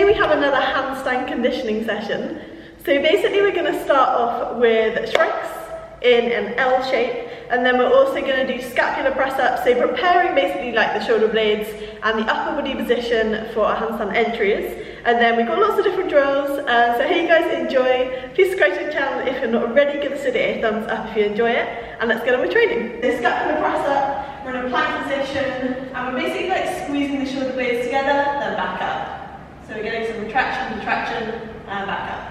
today we have another handstand conditioning session. So basically we're going to start off with shrugs in an L shape, and then we're also going to do scapular press ups, so preparing basically like the shoulder blades and the upper body position for our handstand entries. And then we've got lots of different drills, so I hope you guys enjoy. Please subscribe to the channel if you're not already, give this video a thumbs up if you enjoy it, and let's get on with training. The scapular press up, we're in a plank position, and we're basically like squeezing the shoulder blades together, then back up. So we're getting some retraction, contraction, and back up.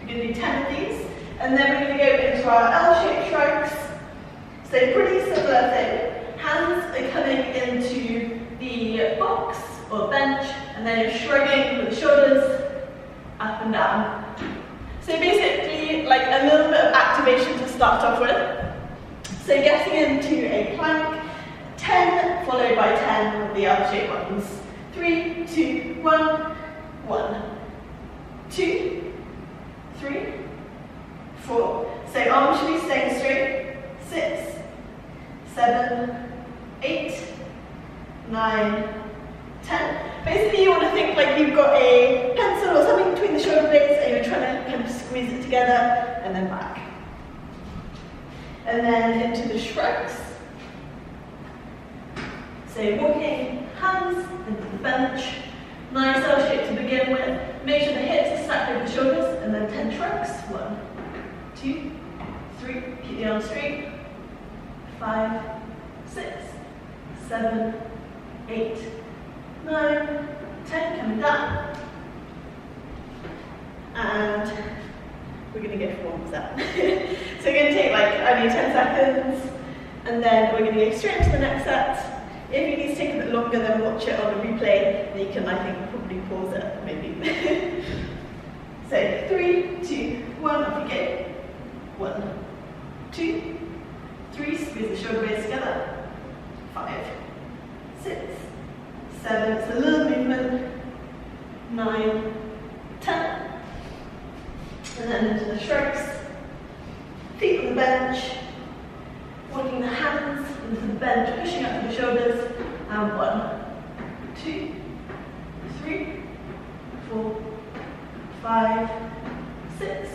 We're going to do 10 of these, and then we're going to go into our L-shaped shrugs. So pretty similar thing. Hands are coming into the box or bench, and then you're shrugging with the shoulders up and down. So basically like a little bit of activation to start off with. So getting into a plank, 10 followed by 10 with the L-shaped ones. 3, 2, 1, 1, 2, 3, 4. So arms should be staying straight. 6, 7, 8, 9, 10. Basically you want to think like you've got a pencil or something between the shoulder blades and you're trying to kind of squeeze it together and then back. And then into the shrugs. So walking hands into the bench. Nice L shape to begin with. Make sure the hips are stacked over the shoulders, and then 10 shrugs. 1, 2, 3. Keep the arms straight. 5, 6, 7, 8, 9, 10. Coming down. And we're going to go for one more set. So we're going to take like only 10 seconds, and then we're going to go straight into the next set. If you need to take a bit longer, then watch it on the replay, then you can, I think, probably pause it, maybe. So 3, 2, 1, off you go. 1, 2, 3, squeeze the shoulder blades together. 5, 6, 7, it's a little movement. 9, 10. And then into the shrugs. Feet on the bench. Walking the hands into the bench, pushing up to the shoulders, and 1, 2, 3, 4, 5, 6,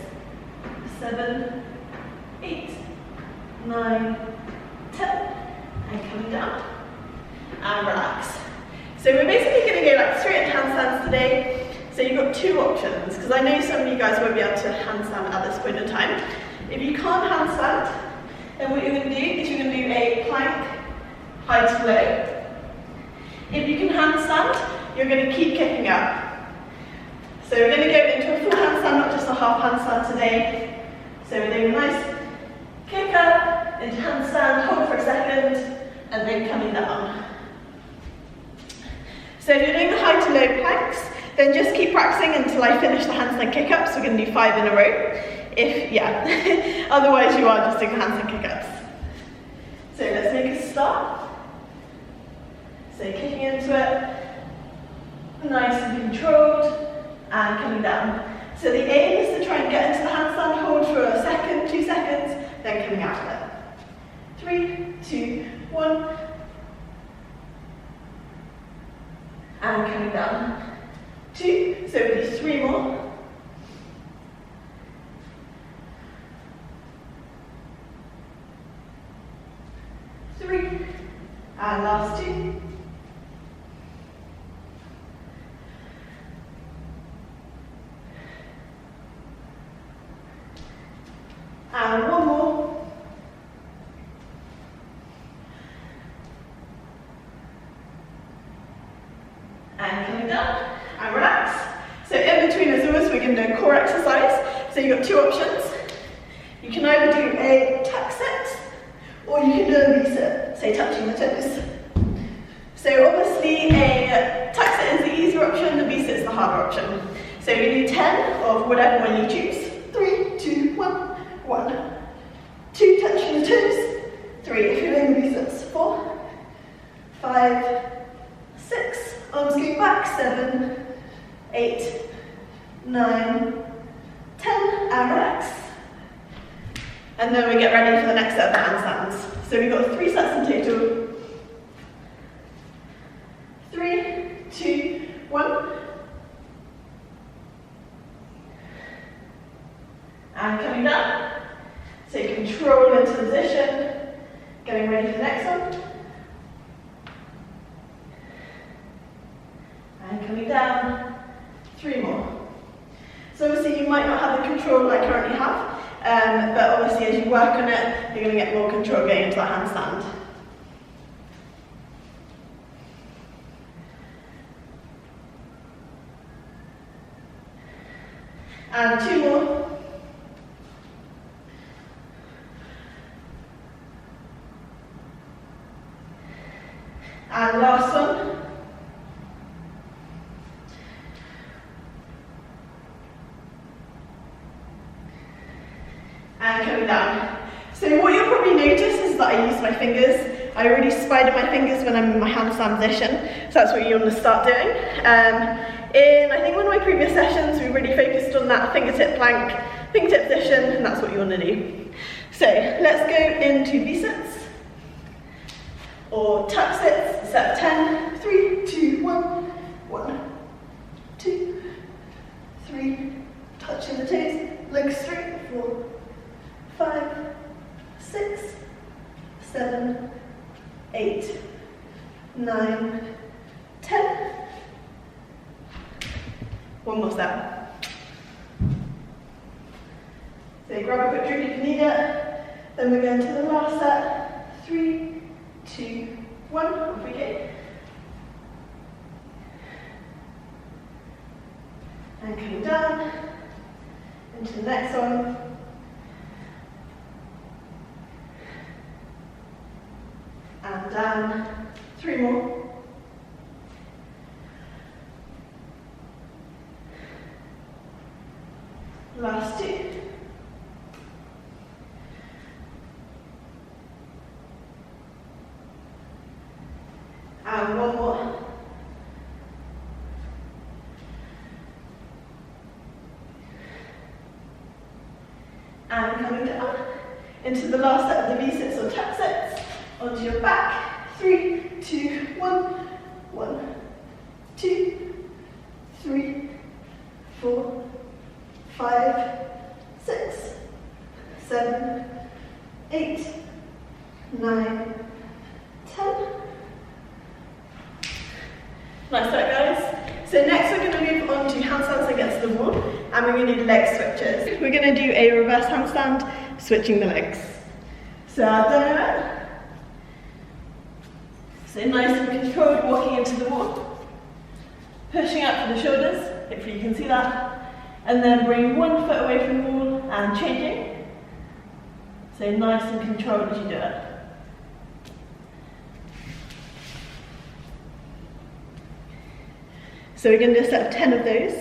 7, 8, 9, 10, and coming down, and relax. So we're basically going to go like straight into handstands today. So you've got two options, because I know some of you guys won't be able to handstand at this point in time. If you can't handstand, then what you're going to do is you're going to do a plank, high to low. If you can handstand, you're going to keep kicking up. So we're going to go into a full handstand, not just a half handstand today. So we're doing a nice kick up, into handstand, hold for a second, and then coming down. So if you're doing the high to low planks, then just keep practicing until I finish the handstand kick ups. We're going to do 5 in a row. Otherwise you are just doing handstand kick-ups. So let's make a start. So kicking into it, nice and controlled, and coming down. So the aim is to try and get into the handstand hold for a second, 2 seconds, then coming out of it. 3, 2, 1, and coming down. 2, so we'll do 3 more. 3, and last 2. And 1 more. And coming down, and relax. So in between as always, we're going to do a core exercise. So you've got 2 options. You can either do a tuck sit, or you can do a V-sit, say touching the toes. So obviously a tuck sit is the easier option, the V-sit is the harder option. So we do 10 of whatever one you choose. 3, 2, 1, 1. 2 touching the toes. 3 if you're doing the V-sits. 4, 5, 6. Arms going back. 7, 8, 9, 10, and relax. And then we get ready for the next set of handstands. So we've got 3 sets in total. 3, 2, 1. and coming down. So control into position, getting ready for the next one. And coming down, 3 more. So obviously you might not have the control I currently have, but obviously as you work on it, you're going to get more control going into that handstand. And 2 more. And last one. And coming down. So what you'll probably notice is that I use my fingers. I already spider my fingers when I'm in my handstand position, so that's what you want to start doing. In I think one of my previous sessions we really focused on that fingertip plank, fingertip position, and that's what you want to do. So let's go into V-sits or tuck sits, set of 10, 3, 2, 1, 1, 2, 3, touching the toes, legs straight, 4, 5, 6, 7, 8, 9, 10. One more step. So grab a quick drink if you need it. Then we're going to the last set. 3, 2, 1. Off we go. And coming down into the next one. And down. 3 more. Last 2. And 1 more. And coming down into the last set of the V-sits or tuck sits. Onto your back. 3, 2, 1. 1, 2, 3, 4, 5, 6, 7, 8, 9, 10. Nice work, guys. So next we're going to move on to handstands against the wall, and we're going to do leg switches. We're going to do a reverse handstand, switching the legs. So I've done it. So nice and controlled, walking into the wall, pushing up for the shoulders, hopefully you can see that, and then bring 1 foot away from the wall and changing. So nice and controlled as you do it. So we're going to do a set of 10 of those,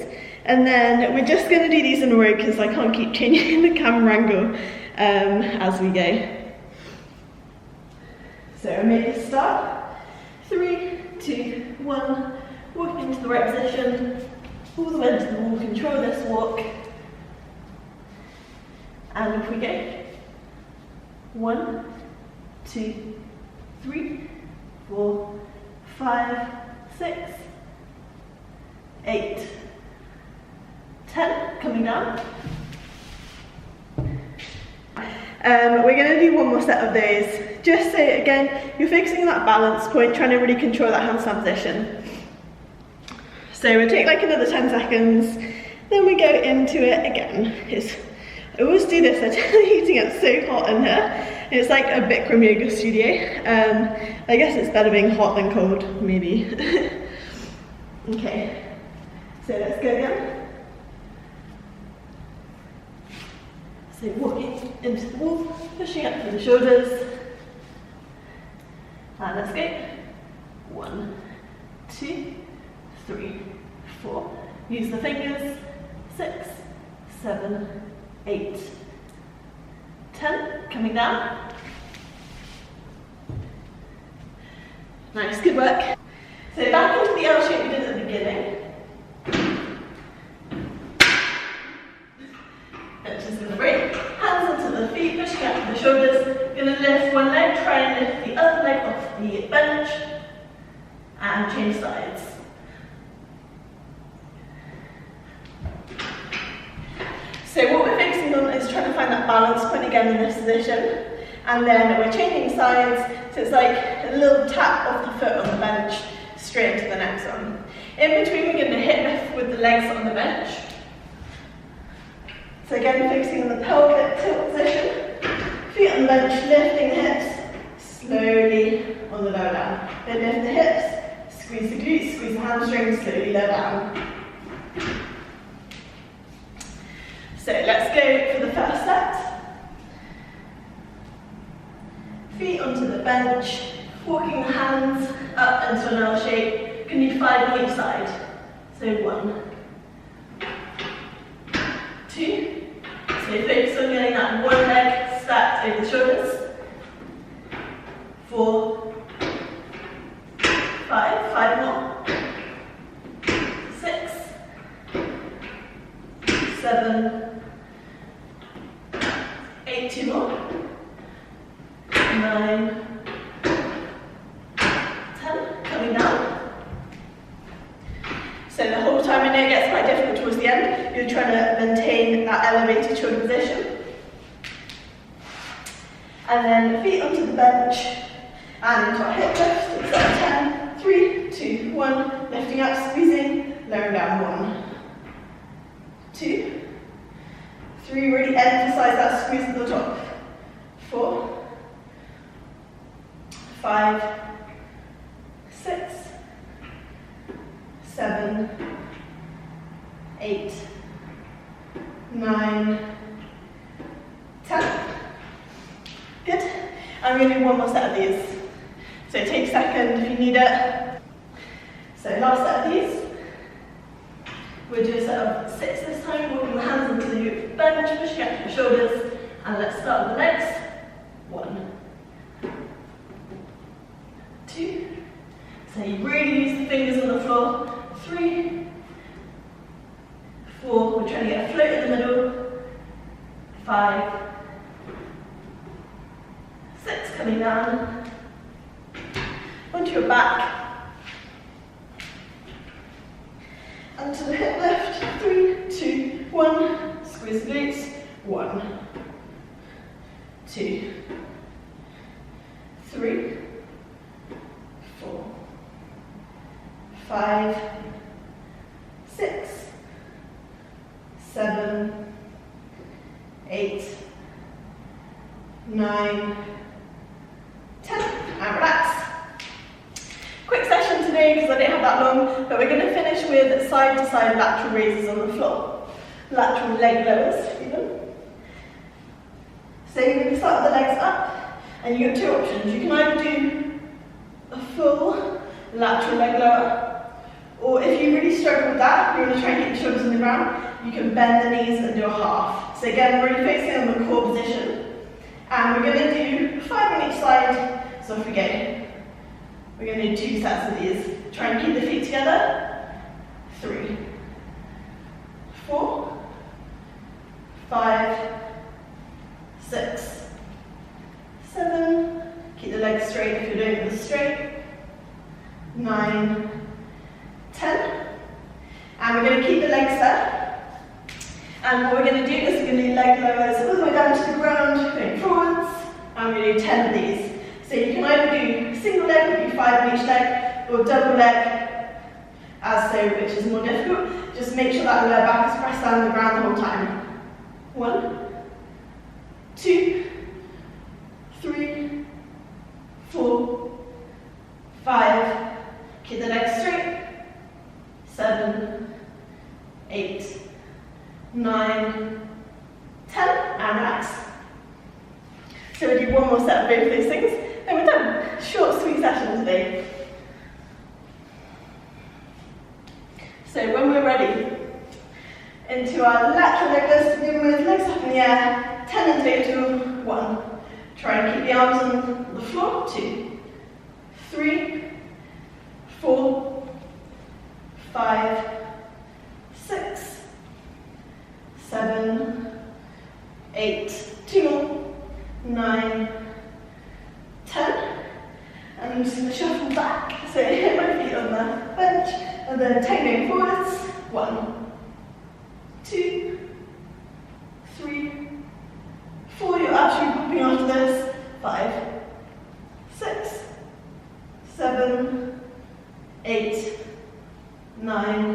and then we're just going to do these in a row because I can't keep changing the camera angle as we go. So make a start. 3, 2, 1, walking into the right position, all the way into the wall, control this walk, and off we go. 1, 2, 3, 4, 5, 6, 8, 10, coming down. We're going to do 1 more set of those, just so again, you're focusing on that balance point, trying to really control that handstand position. So we'll take like another 10 seconds, then we go into it again. I always do this, I tell the heating gets so hot in here. It's like a Bikram yoga studio. I guess it's better being hot than cold, maybe. Okay, so let's go again. So walking into the wall, pushing up through the shoulders. And let's go. 1, 2, 3, 4. Use the fingers. 6, 7, 8, 10. Coming down. Nice, good work. So back into the L shape we did at the beginning. Just going to break. Hands onto the feet, pushing out to the shoulders. Going to lift one leg, try and lift the other leg off the bench, and change sides. So what we're focusing on is trying again in this position. And then we're changing sides, so it's like a little tap of the foot on the bench, straight into the next one. In between, we're going to hip lift with the legs on the bench. So again, focusing on the pelvic tilt position. Feet on the bench, lifting the hips, slowly on the lower down. Then lift the hips, squeeze the glutes, squeeze the hamstrings, slowly lower down. So let's go for the first set. Feet onto the bench, walking the hands up into an L shape. You can do 5 on each side. So 1, 2. So focus on getting that one leg stacked over the shoulders. 4, 5 more. 6, 7, 8, 2 more. 9, 10, coming down. So the whole time, I know it gets quite difficult towards the end, you're trying to maintain that elevated shoulder position. And then feet onto the bench and into our hip lift. It's at 10, 3, 2, 1, lifting up, squeezing, lowering down. 1, 2, 3, really emphasize that squeeze at the top. 4, 5, 6, 7, 8, 9, 10. Good. I'm going to do one more set of these. So take a second if you need it. So last set of these. We'll do a set of 6 this time, walking the hands into the bench, pushing up to the shoulders, and let's start with the legs. 1, 2. So you really use the fingers on the floor. 3, 4. We're trying to get a float in the middle. 5, 6. Coming down. Onto your back. And to the hip lift. 3, 2, 1. Squeeze the glutes. 1, 2, 3, 4, 5, 6, 7, 8, 9, 10. And relax. Quick session today because I didn't have that long, but we're going to finish with side-to-side lateral raises on the floor. Lateral leg lowers, even. So you're going to start with the legs up, and you've got 2 options. You can either do a full lateral leg lower, or if you really struggle with that, you're going to try and keep the shoulders on the ground, you can bend the knees and do a half. So again, we're really focusing on the core position. And we're going to do 5 on each side, so off we go. We're going to do 2 sets of these. Try and keep the feet together. 3, 4, 5, 6, 7. Keep the legs straight if you're doing this straight. 9, 10. And we're going to keep the legs there. And what we're going to do is we're going to do leg lowers all the way down to the ground, going forwards. And we're going to do 10 of these. So you can either do single leg, which would be 5 on each leg, or double leg, as so, which is more difficult. Just make sure that lower back is pressed down on the ground the whole time. 1, 2, 3, 4, 5. Keep the legs straight. 7, 8, 9, 10, and relax. So we'll do one more set of both of those things, then we're done. Short, sweet session today. So when we're ready, into our lateral leg lifts to begin with, legs up in the air, 10 in total. 1. Try and keep the arms on the floor. 2, 3, 4, 5, 6, 7, 8, 2 more, 9, 10. And I'm just going to shuffle back, so hit my feet on the bench, and then take forwards. 1, 2, 3, 4. Your abs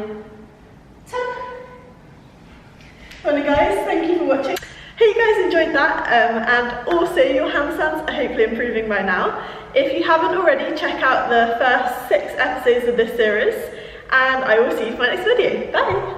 9, 10. Well guys, thank you for watching. Hope you guys enjoyed that, and also your handstands are hopefully improving by now. If you haven't already, check out the first 6 episodes of this series, and I will see you for my next video. Bye!